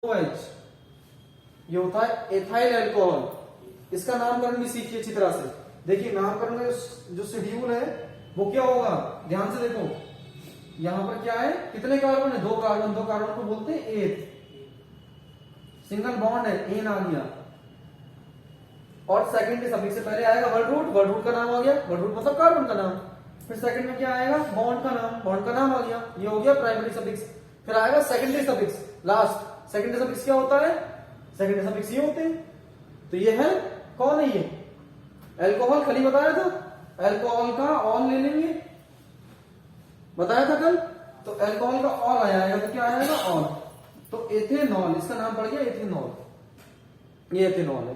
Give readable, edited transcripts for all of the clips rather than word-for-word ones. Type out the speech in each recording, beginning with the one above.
OH, ये होता है एथाइल अल्कोहल। इसका नामकरण भी सीखिए अच्छी तरह से। देखिए नामकरण में जो शेड्यूल है वो क्या होगा, ध्यान से देखो। यहां पर क्या है, कितने कार्बन है, 2 कार्बन। 2 कार्बन को बोलते हैं एथ। सिंगल बॉन्ड है, एन आ गया। और सेकंड सफिक्स से पहले आएगा वर्ड रूट। वर्ड रूट का नाम आ गया, वर्ड रूट मतलब कार्बन का नाम। फिर सेकंड में क्या आएगा, बॉन्ड का नाम। बॉन्ड का नाम आ गया, ये हो गया प्राइमरी सफिक्स। फिर आएगा secondary suffix last. Secondary suffix क्या होता है, सेकेंडरी सफिक्स ये होते हैं। तो ये है, कौन है ये, अल्कोहल। कल ही बताया था, अल्कोहल का ऑल ले लेंगे, बताया था कल। तो अल्कोहल का ऑल आएगा, तो क्या आएगा, ऑल। तो एथेनॉल, इसका नाम पड़ गया एथेनॉल। ये एथेनॉल है,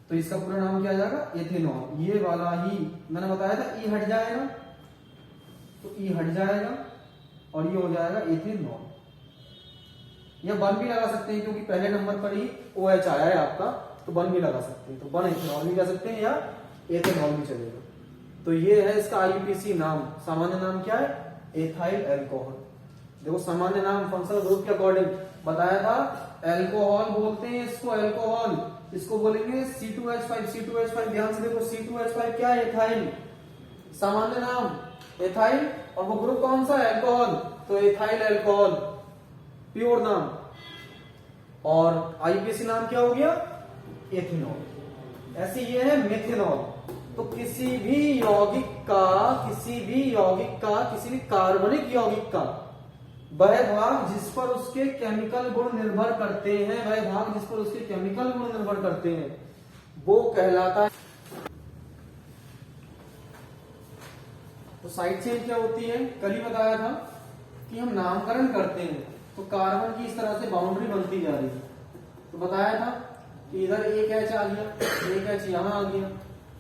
तो इसका पूरा नाम क्या आ जाएगा, एथेनॉल। ये वाला ही मैंने बताया था, ई हट जाएगा, तो ई हट जाएगा और ये हो जाएगा एथेनॉल। या वन भी लगा सकते हैं, क्योंकि पहले नंबर पर ही OH आया है आपका, तो वन भी लगा सकते हैं। तो वन एथेनॉल भी कह सकते हैं या एथेनॉल भी चलेगा। तो ये है इसका IUPAC नाम। सामान्य नाम क्या है, एथाइल अल्कोहल। देखो सामान्य नाम फंक्शनल ग्रुप के अकॉर्डिंग बताया था, अल्कोहल बोलते हैं इसको, अल्कोहल। इसको बोलेंगे C2H5। C2H5 ध्यान से देखो, C2H5 क्या है, एथाइल। सामान्य नाम एथाइल, और वो ग्रुप कौन सा है, अल्कोहल। तो एथाइल अल्कोहल प्योर नाम। और IUPAC नाम क्या हो गया, एथेनॉल। ऐसे ये है मेथेनॉल। तो किसी भी यौगिक का, किसी भी कार्बनिक यौगिक का वह भाग जिस पर उसके केमिकल गुण निर्भर करते हैं, वह भाग जिस पर उसके केमिकल गुण निर्भर करते हैं, वो कहलाता है। तो साइड चेन क्या होती है, कल ही बताया था कि हम नामकरण करते हैं तो कार्बन की इस तरह से बाउंड्री बनती जा रही है। तो बताया था कि इधर एक H आ गया, एक H यहां आ गया,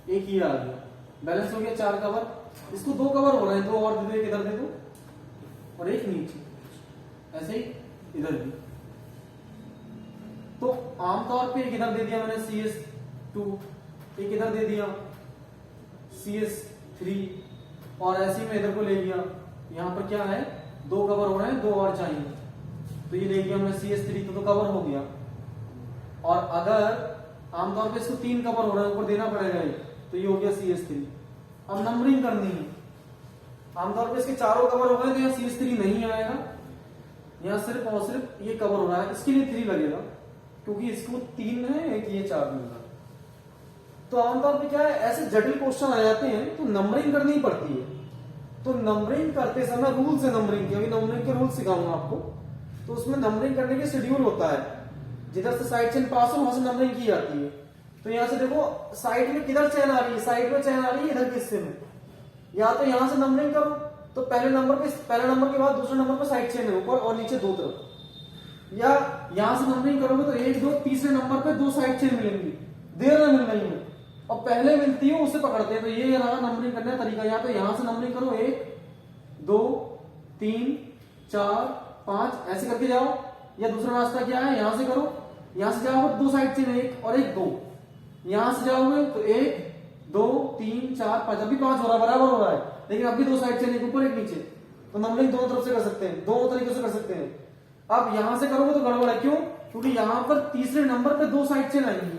एक ही आ गया, बैलेंस हो गया 4 कवर। इसको 2 कवर हो रहे हैं, 2 और दे दो, एक इधर दे दो और एक नीचे, ऐसे ही इधर भी। तो आमतौर पे एक इधर दे दिया मैंने CS2, एक इधर दे दिया CS3, और ऐसे ही मैं इधर को ले लिया। यहां पर क्या है, 2 कवर हो रहे हैं, 2 और चाहिए, तो ये ले लिया हमने CS3, तो कवर हो गया। और अगर आमतौर पे इसको 3 कवर हो रहे हैं, ऊपर देना पड़ेगा ये, तो ये हो गया CS3। अब नंबरिंग करनी है। आमतौर पे इसके चारों कवर हो गए, तो यहाँ CS3 नहीं आएगा, यहाँ सिर्फ और सिर्फ ये कवर हो रहा है, इसके लिए 3 लगेगा, क्योंकि इसको 3 है, एक ये 4 मिल रहा है। तो आमतौर पे क्या है, ऐसे जटिल क्वेश्चन आ जाते हैं तो नंबरिंग करनी पड़ती है। तो नंबरिंग करते समय रूल से नंबरिंग की, अभी नंबरिंग के रूल सिखाऊंगा आपको। तो उसमें नंबरिंग करने के शेड्यूल होता है, जिधर से साइड चेन पास हो वहां से नंबरिंग की जाती है। तो यहां से देखो साइड में किधर चेन आ रही है, साइड में चेन आ रही है, इधर के हिस्से में। या तो यहां से नंबरिंग करो, तो पहले नंबर के बाद दूसरे नंबर पर साइड चेन है, ऊपर और नीचे 2 तरफ। या यहां से नंबरिंग करोगे तो 1 2 तीसरे नंबर पे 2 साइड चेन मिलेंगी, देर में मिल रही है, और पहले मिलती है उसे पकड़ते हैं। तो ये रहा नंबरिंग करने का तरीका। या तो यहां से नंबरिंग करो, 1 2 3 4 5 ऐसे करके जाओ। या दूसरा रास्ता क्या है, यहां से करो, यहां से जाओगे 2 साइड चेन, 1 और 1 2। यहां से जाओगे तो 1 2 3 4 5, अभी 5 हो रहा है, बराबर हो रहा है, लेकिन अभी 2 साइड चेन, एक ऊपर एक नीचे। तो नंबरिंग दोनों तरफ से कर सकते हैं, दोनों तरीके से कर सकते हैं। अब यहां से करोगे तो गड़बड़ है, क्यों, क्योंकि यहां पर तीसरे नंबर पे 2 साइड चेन आएंगी,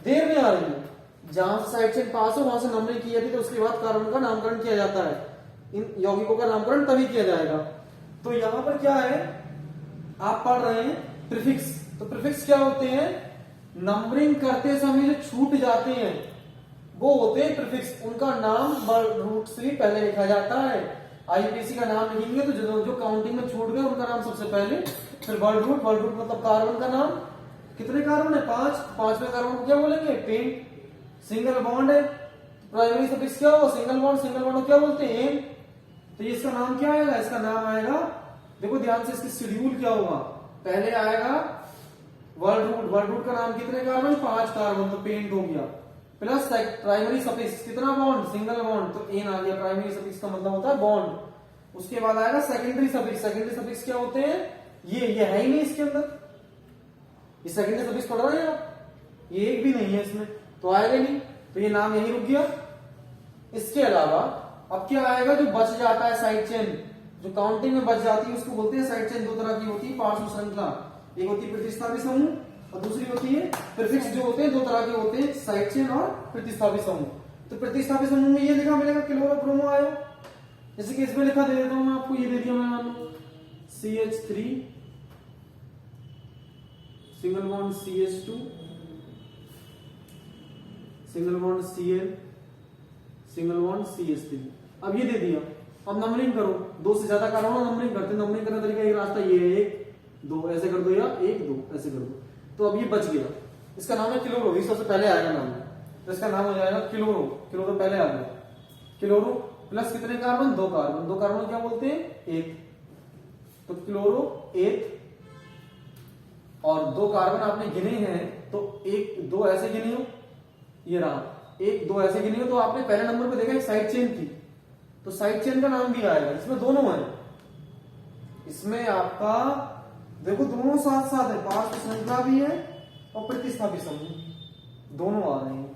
देर में आ रही है। जहां से साइड चेन पास हो वहां से नंबरिंग की जाती है, तो उसके बाद कार्बन का नामकरण किया जाता है। इन यौगिकों का नामकरण तभी किया जाएगा। तो यहां पर क्या है, आप पढ़ रहे हैं प्रीफिक्स। तो प्रीफिक्स क्या होते हैं, नंबरिंग करते समय जो छूट जाते हैं वो होते हैं प्रीफिक्स। उनका नाम वर्ड रूट से भी पहले लिखा जाता है। IUPAC का नाम लिखेंगे तो जो काउंटिंग में छूट गए उनका नाम सबसे पहले, फिर वर्ड रूट। वर्ड रूट मतलब कार्बन का नाम। कितने कार्बन है, 5। 5वें कार्बन को क्या बोलेंगे, पेंट। सिंगल बॉन्ड है, प्राइमरी सफिक्स क्या होगा, सिंगल बॉन्ड। सिंगल बॉन्ड को क्या बोलते हैं, एन। तो ये इसका नाम क्या आएगा, इसका नाम आएगा, देखो ध्यान से, इसकी शेड्यूल क्या होगा, पहले आएगा वर्ड रूट। वर्ड रूट का नाम कितने कार्बन, 5 कार्बन, तो पेंट हो गया। प्लस प्राइमरी सफिक्स, कितना बॉन्ड, सिंगल बॉन्ड, तो एन आ गया। प्राइमरी सफिक्स का मतलब होता है बॉन्ड। उसके बाद आएगा सेकेंडरी सफिक्स। सेकेंडरी सफिक्स क्या होते हैं, ये है ही नहीं इसके अंदर, ये सेकेंडरी सफिक्स पढ़ रहे हैं आप, ये एक भी नहीं है इसमें, तो आएगा नहीं, तो ये नाम यही रुक गया। इसके अलावा अब क्या आएगा, जो बच जाता है साइड चेन, जो काउंटिंग में बच जाती है उसको बोलते हैं साइड चेन। 2 तरह की होती है, पार्श्व श्रृंखला। एक होती है प्रतिस्थापी समूह और दूसरी होती है प्रीफिक्स। जो होते हैं दो तरह के होते हैं, साइड चेन और प्रतिस्थापी समूह। तो प्रतिस्थापी समूह में ये लिखा मिलेगा क्लोरो ब्रोमो आयो, जैसे कि इसमें लिखा दे देता हूं मैं आपको, ये दे दिया मैं मान लो CH3 single bond CH2 single bond Cl single bond CH3। अब ये दे दिया, अब नंबरिंग करो, दो से ज्यादा कार्बन नंबरिंग करते, नंबरिंग करने का तरीका एक रास्ता ये है, 1 2 ऐसे कर दो या 1 2 ऐसे कर दो। तो अब ये बच गया, इसका नाम है क्लोरो, ये सबसे पहले आएगा नाम, तो इसका नाम हो जाएगा क्लोरो। क्लोरो पहले आ गया, क्लोरो प्लस कितने कार्बन, 2 कार्बन, 2 कार्बन क्या बोलते हैं, एक, तो क्लोरो एक, और 2 कार्बन आपने गिने हैं तो 1 2 ऐसे गिने हो, ये रहा 1 2 ऐसे गिने हो, तो आपने पहले नंबर पे देखा एक साइड चेन थी, तो साइड चेन का नाम भी आएगा, इसमें दोनों है, इसमें आपका देखो दोनों साथ साथ है, पार्श्व श्रृंखला भी है और प्रतिस्थापी समूह दोनों आ रहे हैं।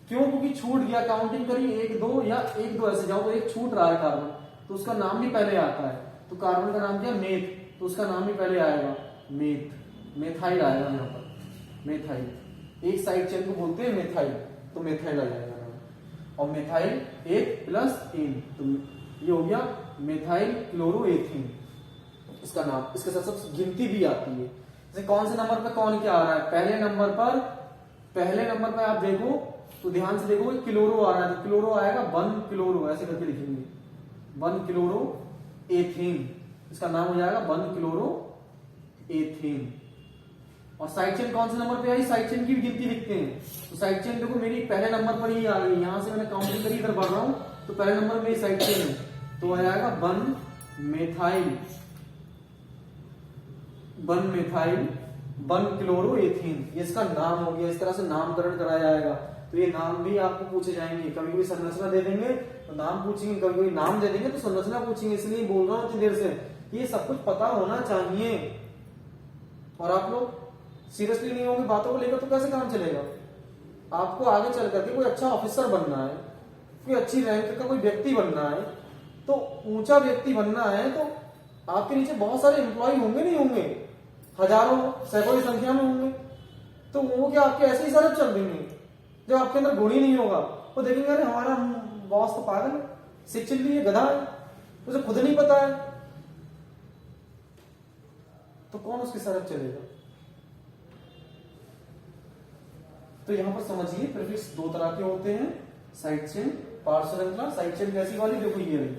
क्यों, क्योंकि छूट गया, काउंटिंग करी 1 2 या 1 2 ऐसे जाओ तो एक छूट रहा है कार्बन, तो उसका नाम भी पहले आता है। तो कार्बन का नाम क्या, मेथ, तो उसका नाम भी पहले आएगा मेथ, मेथाइल आएगा यहाँ पर, मेथाइल। एक साइड चेन को बोलते हैं मेथाइल, तो मेथाइल आ जाएगा नाम। और मेथाइल 1 प्लस एन, तो ये हो गया मेथाइल क्लोरोएथेन, इसका नाम। इसके साथ साथ गिनती भी आती है, जैसे कौन से नंबर पे कौन क्या आ रहा है। पहले नंबर पर आप देखो तो ध्यान से देखो, क्लोरो आ रहा है, तो क्लोरो आएगा 1 क्लोरो, ऐसे करके लिखेंगे 1 क्लोरो एथेन, इसका नाम हो जाएगा 1 क्लोरो एथेन। और साइड चेन कौन से नंबर पे आई, साइड चेन की भी गिनती लिखते हैं, तो साइड चेन देखो मेरी पहले नंबर पर ही आ गई, यहां से मैंने काउंटिंग करी, इधर बढ़ रहा हूं तो पहले नंबर में साइड चेन है, तो आ जाएगा 1 मेथाइल 1 क्लोरोएथेन, ये इसका नाम हो गया। इस तरह से नामकरण कराया जाएगा, तो ये नाम भी आपको पूछे जाएंगे, कभी कभी संरचना दे देंगे तो नाम पूछेंगे, कभी कभी नाम दे देंगे तो संरचना पूछेंगे। इसलिए बोल रहा हूं इतनी देर से, ये सब कुछ पता होना चाहिए। और आप लोग सीरियसली नहीं होंगे बातों को लेकर तो कैसे काम चलेगा। आपको आगे चल करके कोई अच्छा ऑफिसर बनना है, कोई अच्छी रैंक का कोई व्यक्ति बनना है, तो ऊंचा व्यक्ति बनना है, तो आपके नीचे बहुत सारे एम्प्लॉय होंगे, नहीं होंगे, हजारों सैकड़ों की संख्या में होंगे, तो वो क्या आपके ऐसे ही सारे चल देंगे। जब आपके अंदर गुण ही नहीं होगा, वो देखेंगे अरे हमारा बॉस तो पागल है, शिक्षित भी है, गधा है, उसे खुद नहीं पता है, तो कौन उसके साथ चलेगा। तो यहां पर समझिए प्रीफिक्स 2 तरह के होते हैं, साइड चेन, पार्श्व श्रृंखला। साइड चेन कैसी वाली, देखो ये रही,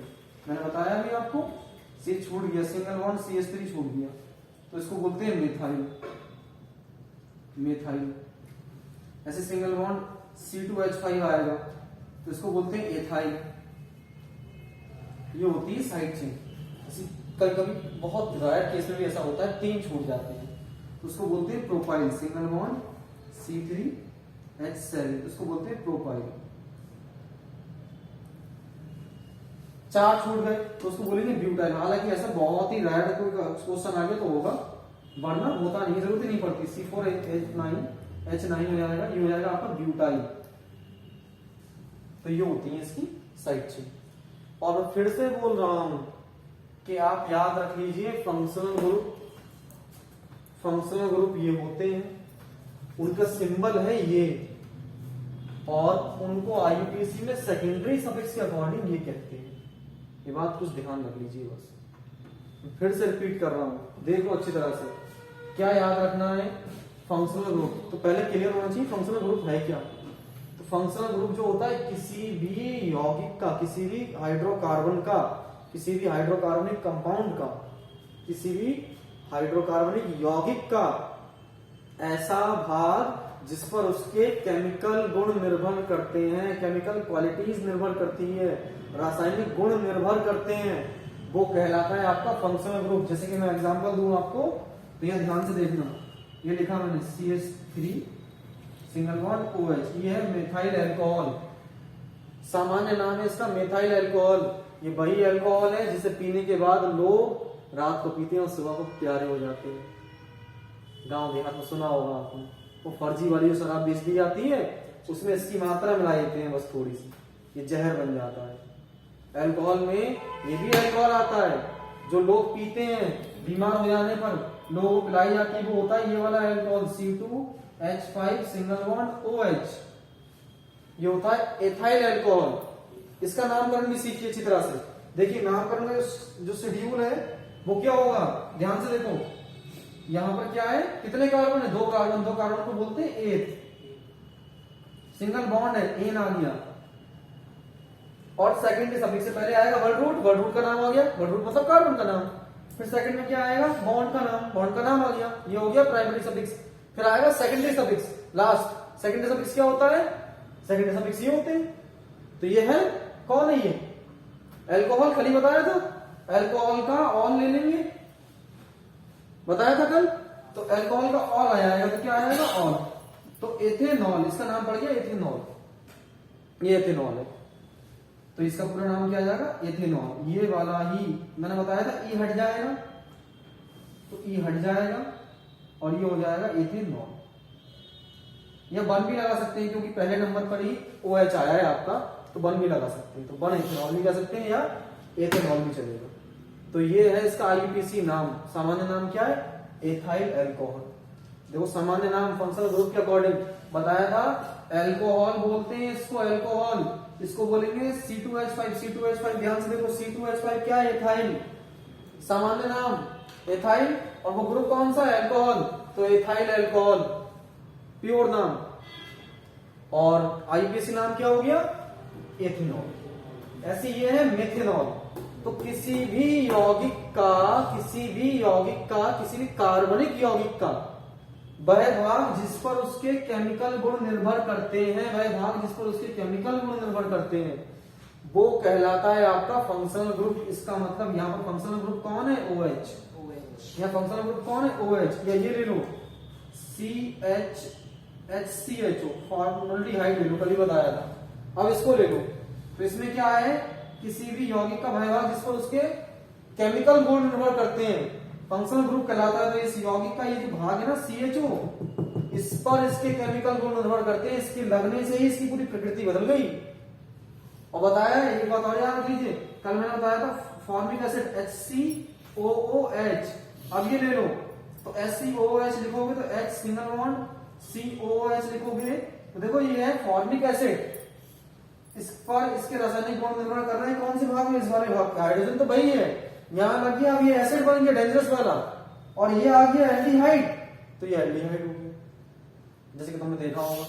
मैंने बताया भी आपको, सी छूट गया, सिंगल बॉन्ड CH3 छूट गया, तो इसको बोलते हैं मेथाइल, मेथाइल। ऐसे सिंगल बॉन्ड C2H5 आएगा, तो इसको बोलते हैं एथाइल, ये होती है साइड चेन। कभी कभी बहुत रेयर केस में भी ऐसा होता है 3 छूट जाते हैं, तो उसको बोलते हैं प्रोपाइल, सिंगल बॉन्ड C3H7, इसको बोलते हैं प्रोपाइल। 4 छूट गए तो उसको बोलेंगे ब्यूटाइल। हालांकि ऐसा बहुत ही रेयर कोई क्वेश्चन आ गया तो होगा, वरना होता नहीं, जरूरत ही नहीं पड़ती। C4H9 हो जाएगा, ये हो जाएगा आपका ब्यूटाइल। तो ये होती है इसकी साइड चेन। और मैं फिर से बोल रहा हूं कि आप याद रख लीजिए, फंक्शनल ग्रुप ये होते हैं, उनका सिंबल है ये, और उनको IUPAC में सेकेंडरी सफिक्स के अकॉर्डिंग ये कहते हैं। ये बात कुछ ध्यान रख लीजिए बस। फिर से रिपीट कर रहा हूं, देखो अच्छी तरह से, क्या याद रखना है, फंक्शनल ग्रुप। तो पहले क्लियर होना चाहिए फंक्शनल ग्रुप है क्या। तो फंक्शनल ग्रुप जो होता है किसी भी यौगिक का, किसी भी हाइड्रोकार्बन का, किसी भी हाइड्रोकार्बनिक कंपाउंड का, किसी भी हाइड्रोकार्बनिक यौगिक का ऐसा भाग जिस पर उसके केमिकल गुण निर्भर करते हैं, केमिकल क्वालिटीज निर्भर करती है, रासायनिक गुण निर्भर करते हैं, वो कहलाता है आपका फंक्शनल ग्रुप। जैसे कि मैं एग्जांपल दूं आपको, तो यह ध्यान से देखना, ये लिखा मैंने CH3 सिंगल बॉन्ड OH, ये है मेथाइल अल्कोहल, सामान्य नाम है इसका मेथाइल अल्कोहल। ये वही अल्कोहल है जिसे पीने के बाद लोग रात को पीते हैं और सुबह को प्यारे हो जाते हैं। गांव देहात में सुना होगा आपने, वो फर्जी वाली जो शराब बेच दी जाती है उसमें इसकी मात्रा मिला देते हैं बस थोड़ी सी, ये जहर बन जाता है। अल्कोहल में ये भी अल्कोहल आता है जो लोग पीते हैं बीमार हो जाने पर, लोगों पिलाई जाती है वो होता है ये वाला alcohol C2H5 single bond OH, ये होता है एथाइल अल्कोहल। इसका नामकरण भी सीखिए अच्छी तरह से। देखिए नामकरण का जो शेड्यूल है वो क्या होगा, ध्यान से देखो, यहां पर क्या है, कितने कार्बन है, 2 कार्बन, 2 कार्बन को बोलते हैं एथ, सिंगल बॉन्ड है, एन आ गया, और सेकंड सफिक्स से पहले आएगा वर्ड रूट, वर्ड रूट का नाम आ गया, वर्ड रूट मतलब कार्बन का नाम, फिर सेकंड में क्या आएगा, बॉन्ड का नाम, बॉन्ड का नाम आ गया, ये हो गया प्राइमरी सफिक्स। फिर आएगा secondary suffix last. Secondary suffix क्या होता है, सेकेंडरी सफिक्स ये होते हैं। तो ये है, कौन है ये, अल्कोहल, खाली बताया था, अल्कोहल का ऑल ले लेंगे, बताया था कल। तो अल्कोहल का ऑल आएगा तो क्या आएगा, ऑल। तो एथेनॉल, इसका नाम पड़ गया एथेनॉल, ये एथेनॉल है, तो इसका पूरा नाम क्या आ जाएगा, एथेनॉल। ये वाला ही मैंने बताया था, ई हट जाएगा, तो ई हट जाएगा और ये हो जाएगा एथेनॉल। या बन भी लगा सकते हैं क्योंकि पहले नंबर पर ही OH आया है आपका, तो बन भी लगा सकते हैं, तो बन एथेनॉल भी कह सकते हैं या एथेनॉल भी चलेगा। तो ये है इसका IUPAC नाम, सामान्य नाम क्या है, एथाइल अल्कोहल। देखो सामान्य नाम फंक्शनल ग्रुप के अकॉर्डिंग बताया था, अल्कोहल बोलते हैं इसको, अल्कोहल, इसको बोलेंगे C2H5, C2H5, ध्यान से देखो C2H5 क्या है, एथाइल, सामान्य नाम एथाइल, और वो ग्रुप कौन सा है, अल्कोहल, तो एथाइल अल्कोहल प्योर नाम। और IUPAC नाम क्या हो गया, एथेनॉल। ऐसे ये है मेथेनॉल। तो किसी भी यौगिक का, किसी भी कार्बनिक यौगिक का वह भाग जिस पर उसके केमिकल गुण निर्भर करते हैं, वह भाग जिस पर उसके केमिकल गुण निर्भर करते हैं, वो कहलाता है आपका फंक्शनल ग्रुप। इसका मतलब यहाँ पर फंक्शनल ग्रुप कौन है, OH। यहाँ फंक्शनल ग्रुप कौन है, OH। या ये ले लो HCHO, फॉर्मल्डिहाइड ले लो, कल ही बताया था। अब इसको ले लो, तो इसमें क्या है, किसी भी यौगिक का वह भाग जिस पर उसके केमिकल गुण निर्भर करते हैं, फंक्शनल ग्रुप कहलाता है। तो इस यौगिक का ये जो भाग है ना CHO, इस पर इसके केमिकल गुण निर्भर करते हैं, इसके लगने से ही इसकी पूरी प्रकृति बदल गई। और बताया एक बात और याद रख लीजिए, कल मैंने बताया था फॉर्मिक एसिड HCOOH। अब ये ले लो, तो HCOOH लिखोगे तो H सिंगल बॉन्ड, COOH लिखोगे तो देखो ये है फॉर्मिक एसिड, इस पर इसके रासायनिक गुण निर्भर कर रहे हैं कौन से भाग में, इस वाले भाग का। हाइड्रोजन तो वही है, यहां लग गया, अब ये एसिड बन गया डेंजरस वाला, और ये आ गया एल्डिहाइड, तो ये एल्डिहाइड हो गया। जैसे कि तुमने देखा होगा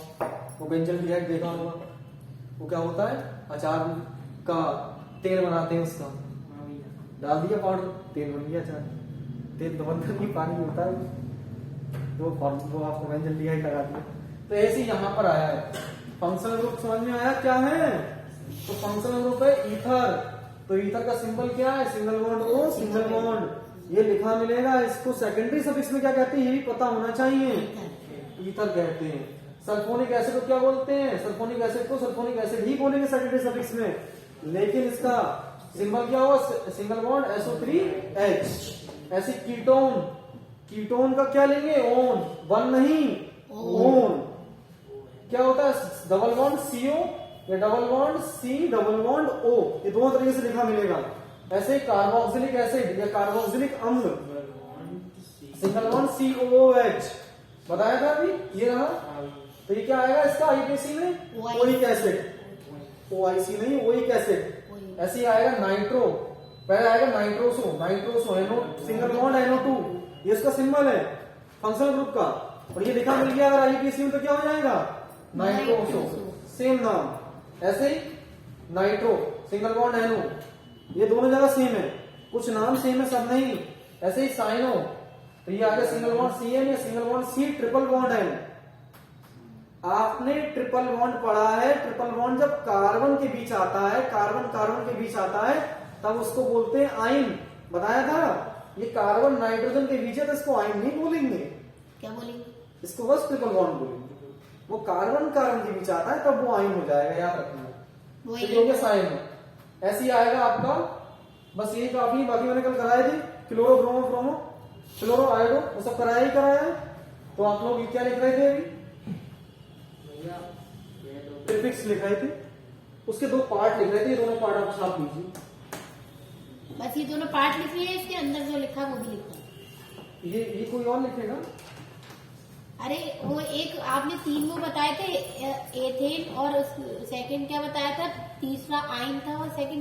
वो बेंजल्डिहाइड देखा होगा, वो क्या होता है, अचार का तेल बनाते हैं, उसका डाल दिया पाउडर, तेल बन गया अचार। तेल तो बनकर नहीं, पानी होता है, तो वो आपको बेंजल्डिहाइड लगा दिया। तो ऐसे यहाँ पर आया है। फंक्शनल ग्रुप समझ में आया क्या है, तो फंक्शनल ग्रुप है ईथर। तो ईथर का सिंबल क्या है, single bond O, single bond, ये लिखा मिलेगा। इसको सेकेंडरी सफिक्स में क्या कहते हैं, ये भी पता होना चाहिए, ईथर कहते हैं। सल्फोनिक एसिड को क्या बोलते हैं, सल्फोनिक एसिड को सल्फोनिक एसिड ही बोलेंगे सेकेंडरी सफिक्स में, लेकिन इसका सिंबल क्या होगा, सिंगल बॉन्ड SO3H। ऐसे कीटोन, कीटोन का क्या लेंगे, ओन, वन नहीं, ओन। क्या होता है, डबल बॉन्ड CO या double bond C double bond O, ये दोनों तरीके से लिखा मिलेगा। ऐसे कार्बोक्सिलिक एसिड या कार्बोक्सिलिक अम्ल, सिंगल बॉन्ड COOH बताया था अभी, ये रहा। तो ये क्या आएगा इसका IUPAC में, ओइक एसिड, OIC नहीं, ओइक एसिड। ऐसे ही आएगा नाइट्रो, पहले आएगा nitroso, nitroso single bond NO2, ये इसका सिंबल है फंक्शनल ग्रुप का, और ये लिखा मिल गया अगर IUPAC में तो क्या हो जाएगा, नाइट्रोसो, सेम नाम। ऐसे ही नाइट्रो सिंगल बॉन्ड NO, ये दोनों जगह सेम है, कुछ नाम सेम है सब नहीं। ऐसे ही साइनो, तो ये आ गया सिंगल बॉन्ड CN या single bond C triple bond N। आपने ट्रिपल बॉन्ड पढ़ा है, ट्रिपल बॉन्ड जब कार्बन के बीच आता है, कार्बन कार्बन के बीच आता है, तब उसको बोलते हैं आइन, बताया था। ये कार्बन नाइट्रोजन के बीच है तो इसको आइन नहीं बोलेंगे, क्या बोलेंगे, इसको बस ट्रिपल बॉन्ड बोलेंगे। वो कार्बन कार्बन के बीच आता है तब वो आइन हो जाएगा, याद रखना। तो ये हो गया साइन। ऐसे ही आएगा आपका, बस यही काफी, बाकी मैंने कल कराए थे क्लोरो ब्रोमो फ्रोमो क्लोरो आयोडो, वो सब कराया ही कराया है। तो आप लोग ये क्या लिख रहे थे अभी, प्रीफिक्स लिख रहे थे, उसके 2 पार्ट लिख रहे थे, ये दोनों पार्ट आप छाप लीजिए। बस ये दोनों पार्ट लिख लिए, इसके अंदर जो लिखा वो भी लिखा। ये कोई और लिखेगा। अरे वो एक आपने 3 वो बताए थे, एथेन और सेकंड क्या बताया था, तीसरा आइन था और सेकंड